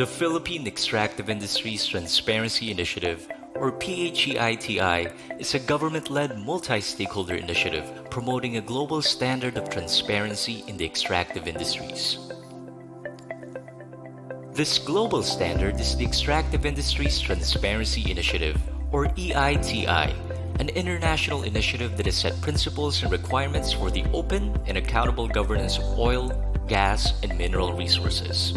The Philippine Extractive Industries Transparency Initiative, or PHEITI, is a government-led multi-stakeholder initiative promoting a global standard of transparency in the extractive industries. This global standard is the Extractive Industries Transparency Initiative, or EITI, an international initiative that has set principles and requirements for the open and accountable governance of oil, gas, and mineral resources.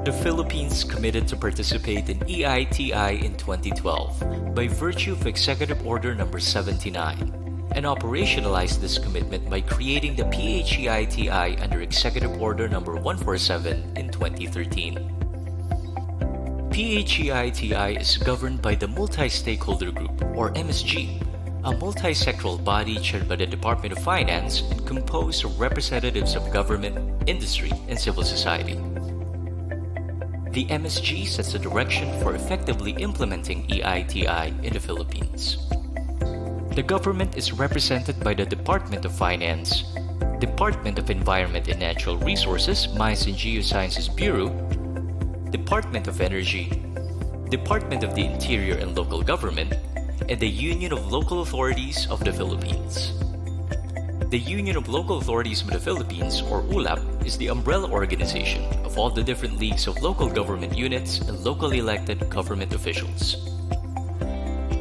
The Philippines committed to participate in EITI in 2012 by virtue of Executive Order No. 79 and operationalized this commitment by creating the PHEITI under Executive Order No. 147 in 2013. PHEITI is governed by the Multi-Stakeholder Group, or MSG, a multi-sectoral body chaired by the Department of Finance and composed of representatives of government, industry, and civil society. The MSG sets the direction for effectively implementing EITI in the Philippines. The government is represented by the Department of Finance, Department of Environment and Natural Resources, Mines and Geosciences Bureau, Department of Energy, Department of the Interior and Local Government, and the Union of Local Authorities of the Philippines. The Union of Local Authorities of the Philippines, or ULAP, is the umbrella organization of all the different leagues of local government units and locally elected government officials.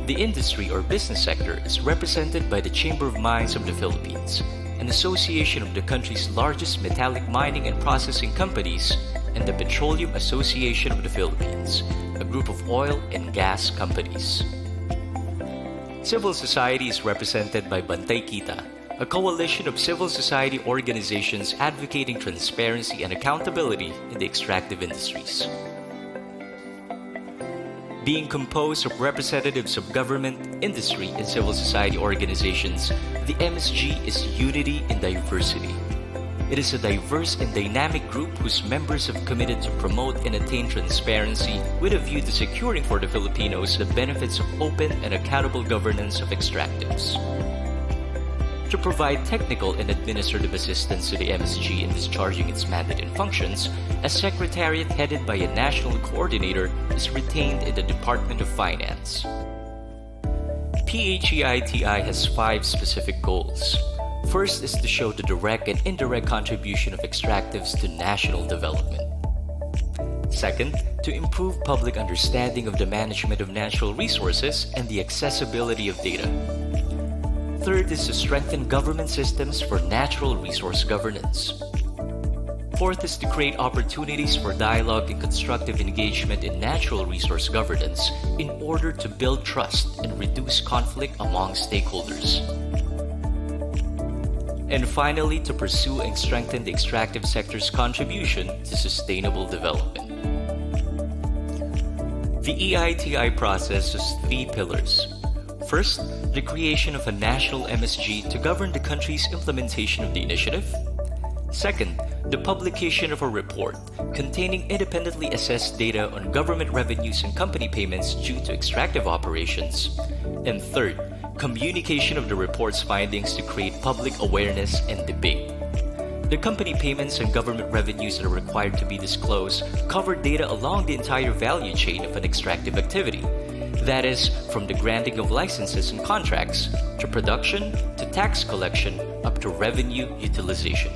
The industry or business sector is represented by the Chamber of Mines of the Philippines, an association of the country's largest metallic mining and processing companies, and the Petroleum Association of the Philippines, a group of oil and gas companies. Civil society is represented by Bantay Kita, a coalition of civil society organizations advocating transparency and accountability in the extractive industries. Being composed of representatives of government, industry, and civil society organizations, the MSG is unity in diversity. It is a diverse and dynamic group whose members have committed to promote and attain transparency with a view to securing for the Filipinos the benefits of open and accountable governance of extractives. To provide technical and administrative assistance to the MSG in discharging its mandate and functions, a secretariat headed by a national coordinator is retained in the Department of Finance. PHEITI has 5 specific goals. First is to show the direct and indirect contribution of extractives to national development. Second, to improve public understanding of the management of natural resources and the accessibility of data. Third is to strengthen government systems for natural resource governance. Fourth is to create opportunities for dialogue and constructive engagement in natural resource governance in order to build trust and reduce conflict among stakeholders. And finally, to pursue and strengthen the extractive sector's contribution to sustainable development. The EITI process has 3 pillars. First, the creation of a national MSG to govern the country's implementation of the initiative. Second, the publication of a report containing independently assessed data on government revenues and company payments due to extractive operations. And third, communication of the report's findings to create public awareness and debate. The company payments and government revenues that are required to be disclosed cover data along the entire value chain of an extractive activity. That is, from the granting of licenses and contracts, to production, to tax collection, up to revenue utilization.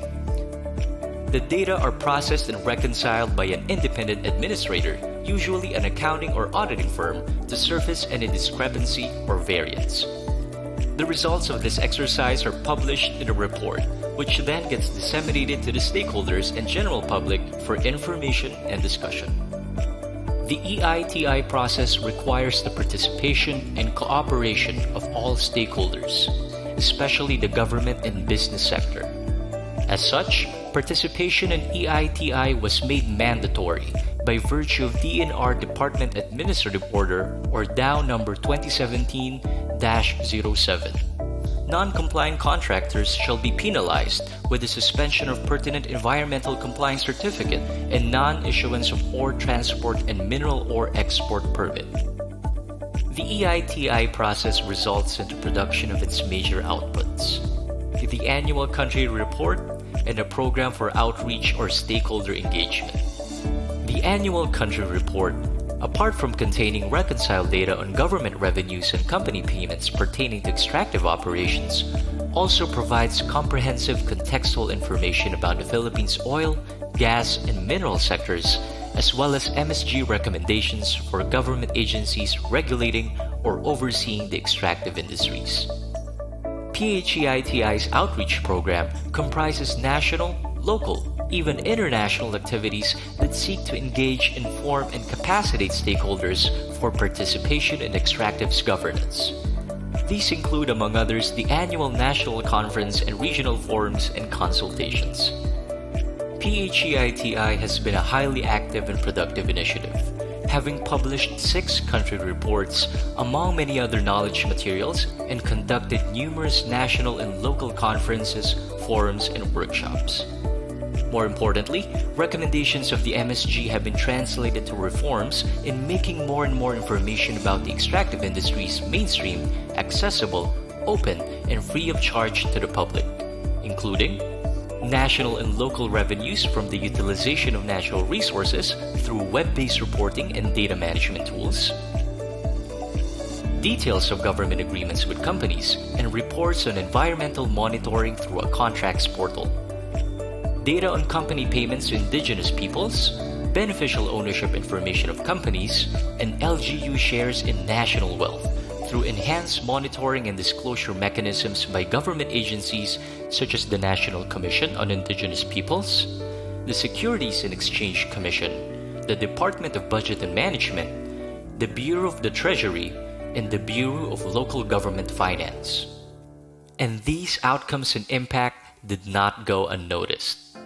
The data are processed and reconciled by an independent administrator, usually an accounting or auditing firm, to surface any discrepancy or variance. The results of this exercise are published in a report, which then gets disseminated to the stakeholders and general public for information and discussion. The EITI process requires the participation and cooperation of all stakeholders, especially the government and business sector. As such, participation in EITI was made mandatory by virtue of DNR Department Administrative Order, or DAO number 2017-07. Non-compliant contractors shall be penalized with the suspension of pertinent environmental compliance certificate and non-issuance of ore transport and mineral ore export permit. The EITI process results in the production of its major outputs: the annual country report, and a program for outreach or stakeholder engagement. The annual country report, apart from containing reconciled data on government revenues and company payments pertaining to extractive operations, also provides comprehensive contextual information about the Philippines' oil, gas, and mineral sectors, as well as MSG recommendations for government agencies regulating or overseeing the extractive industries. PHEITI's outreach program comprises national, local, even international activities that seek to engage, inform, and capacitate stakeholders for participation in extractives governance. These include, among others, the annual national conference and regional forums and consultations. PHEITI has been a highly active and productive initiative, having published 6 country reports among many other knowledge materials and conducted numerous national and local conferences, forums, and workshops. More importantly, recommendations of the MSG have been translated to reforms in making more and more information about the extractive industries mainstream, accessible, open, and free of charge to the public, including national and local revenues from the utilization of natural resources through web-based reporting and data management tools, details of government agreements with companies, and reports on environmental monitoring through a contracts portal, data on company payments to indigenous peoples, beneficial ownership information of companies, and LGU shares in national wealth through enhanced monitoring and disclosure mechanisms by government agencies such as the National Commission on Indigenous Peoples, the Securities and Exchange Commission, the Department of Budget and Management, the Bureau of the Treasury, and the Bureau of Local Government Finance. And these outcomes and impact did not go unnoticed.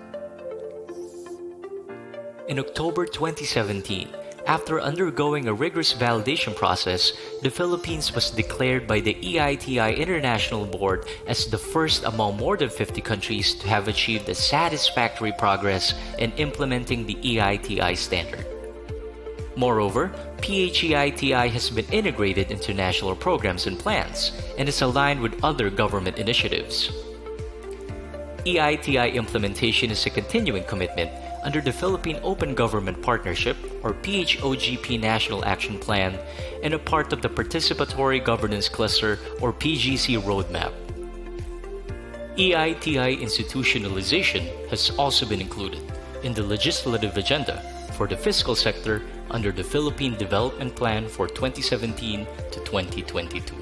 In October 2017, after undergoing a rigorous validation process, the Philippines was declared by the EITI International Board as the first among more than 50 countries to have achieved a satisfactory progress in implementing the EITI standard. Moreover, PHEITI has been integrated into national programs and plans and is aligned with other government initiatives. EITI implementation is a continuing commitment under the Philippine Open Government Partnership, or PHOGP National Action Plan, and a part of the Participatory Governance Cluster, or PGC Roadmap. EITI institutionalization has also been included in the legislative agenda for the fiscal sector under the Philippine Development Plan for 2017 to 2022.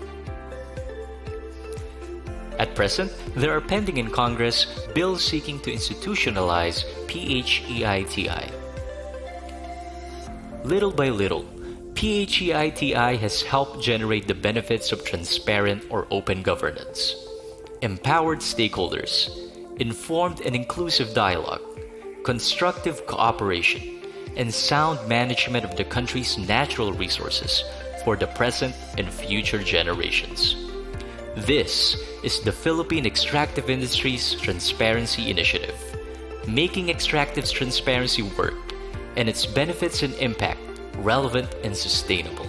At present, there are pending in Congress bills seeking to institutionalize PHEITI. Little by little, PHEITI has helped generate the benefits of transparent or open governance, empowered stakeholders, informed and inclusive dialogue, constructive cooperation, and sound management of the country's natural resources for the present and future generations. This is the Philippine Extractive Industries Transparency Initiative, making extractives transparency work and its benefits and impact relevant and sustainable.